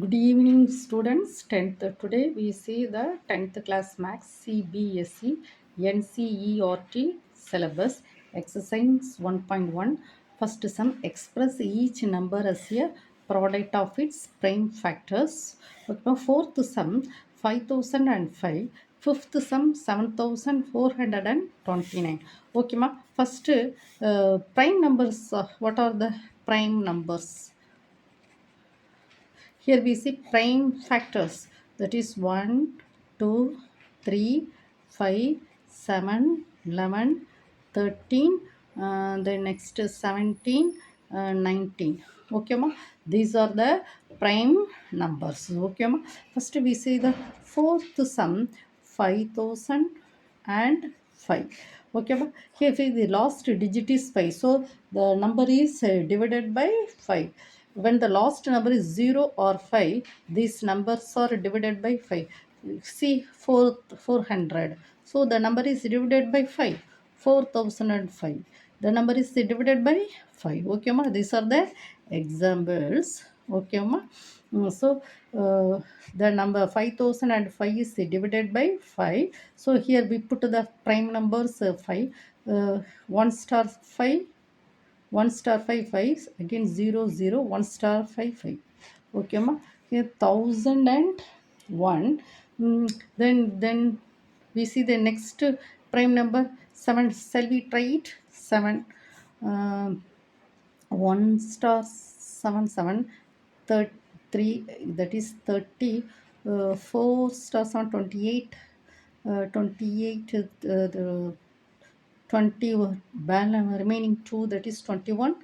Good evening, students. 10th. Today we see the 10th class Max CBSE NCERT syllabus exercise 1.1. First sum, express each number as a product of its prime factors. Okay, fourth sum 5005. Fifth sum 7429. Okay, ma. First prime numbers. What are the prime numbers? Here we see prime factors, that is 1, 2, 3, 5, 7, 11, 13, then next is 17, 19. Okay, ma? These are the prime numbers. Okay, ma? First we see the fourth sum 5005. Okay, ma? Here the last digit is 5. So the number is divided by 5. When the last number is 0 or 5, these numbers are divided by 5. See 400. So the number is divided by 5. 4005. The number is divided by 5. Okay, ma? These are the examples. Okay, ma? So the number 5005 is divided by 5. So here we put the prime numbers 5. 1 star 5, 1 star 5 5, again 0 0, 1 star 5 5. Okay, ma? Here 1001. Then we see the next prime number 7. Shall we try it? 7. 1 star 7 7, 3, that is 30. 4 star 7 28. 28, the 20 balance remaining 2, that is 21.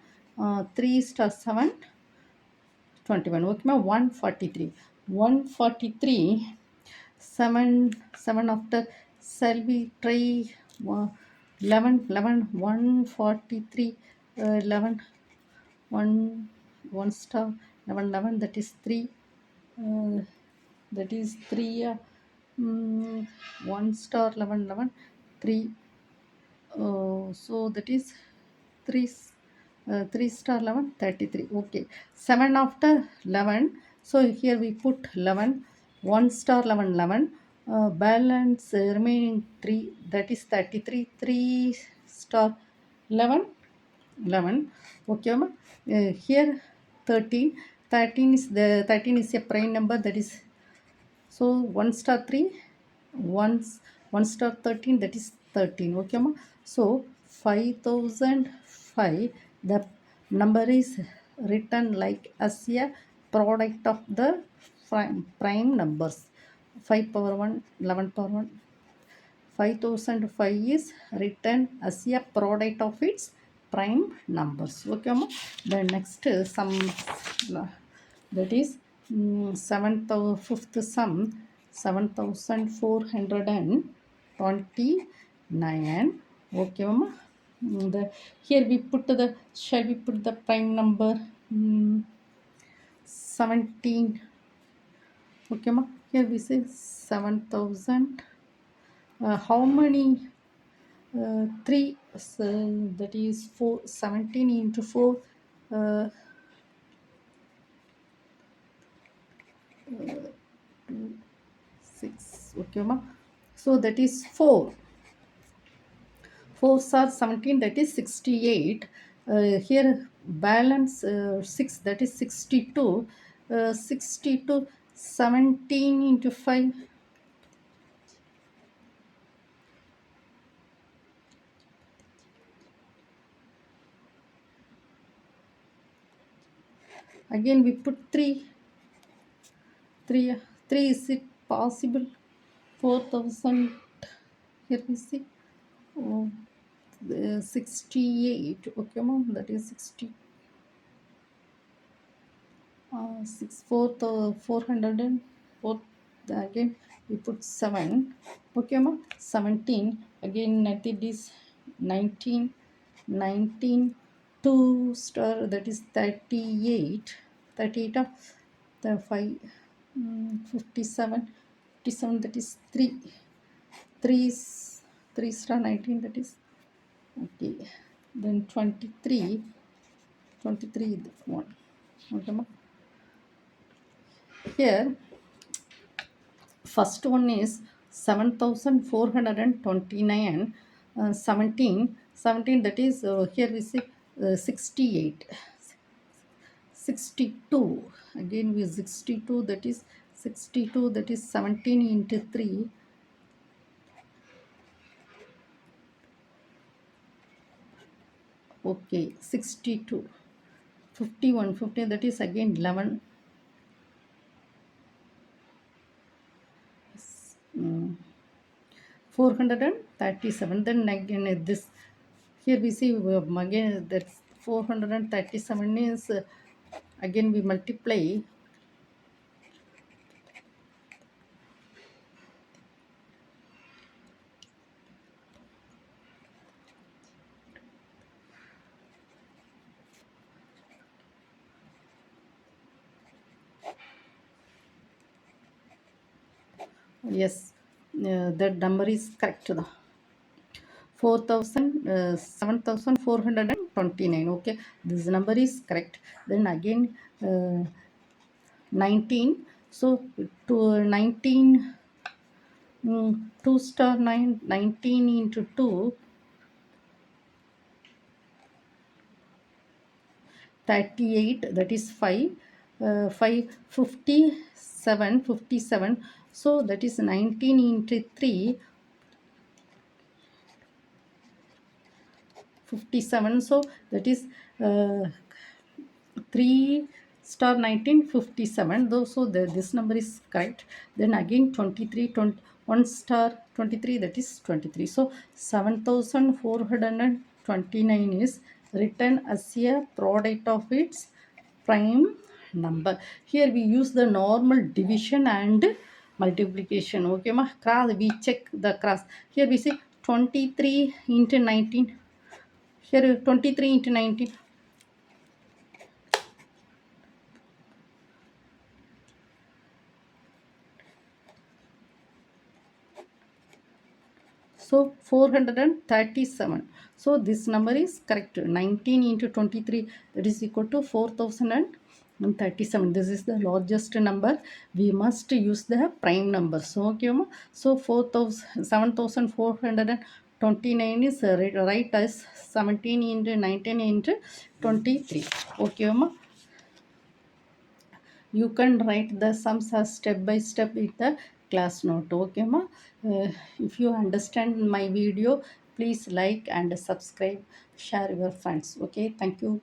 3 star 7 21. Okay, ma? 143. 143. 7 7 after. Shall we try 11 11? 143. 11 1 1 star 11 11, that is 3. That is 3. 1 star 11 11, 3. So that is 3 3 star 11 33. Okay, 7 after 11. So here we put 11. 1 star 11 11. Balance remaining 3, that is 33. 3 star 11 11. Okay, ma? Here 13. 13 is the 13 is a prime number, that is, so 1 star 3, 1 1 star 13, that is 13. Okay, ma? So 5005, the number is written like as a product of the prime numbers. 5 power 1, 11 power 1. 5005 is written as a product of its prime numbers. Okay, ma? The next sum, that is fifth sum 7429. Okay, ma? Here we put the, shall we put the prime number 17? Okay, ma? Here we say 7000. How many 3, that is 4, 17 into 4, 6. Okay, ma? So that is 4. 4 are 17, that is 68. Here balance 6, that is 62. 62, 17 into 5. Again we put 3. 3 3, is it possible? 4000. Here we see. Oh, 68. Okay, mom, that is 60. 6 400 and 4. Again we put 7. Okay, mom. 17. Again it is 19. 19. 2 star, that is 38. 38 of the 5. 57. 57, that is 3. 3 3 star 19, that is okay. Then 23. 23 this one. Okay, ma? here first one is 7429, 17, that is here we see 68, 62, again with 62, that is 62, that is 17 into 3, okay, 62, 51, 50, that is again 11, 437, then again this, here we see again that 437 is again we multiply, yes, that number is correct. 4000, 7429, okay, this number is correct. Then again 19, so to 19, 2 star 9, 19 into 2, 38, that is 5, 5, 57, 57, so that is 19 into 3, 57, so that is 3 star 1957, though, so this number is correct. Then again 23, 1 star 23, that is 23, so 7429 is written as a product of its prime number. Here we use the normal division and multiplication, okay ma, cross, we check the cross. Here we see 23 into 19, here 23 into 19, so 437. So this number is correct. 19 into 23, that is equal to 4037. This is the largest number. We must use the prime number. So okay, so 7429 is right as 17 into 19 into 23. Okay, you can write the sums as step by step with the class note, okay ma. If you understand my video, please like and subscribe, share your friends, okay, thank you.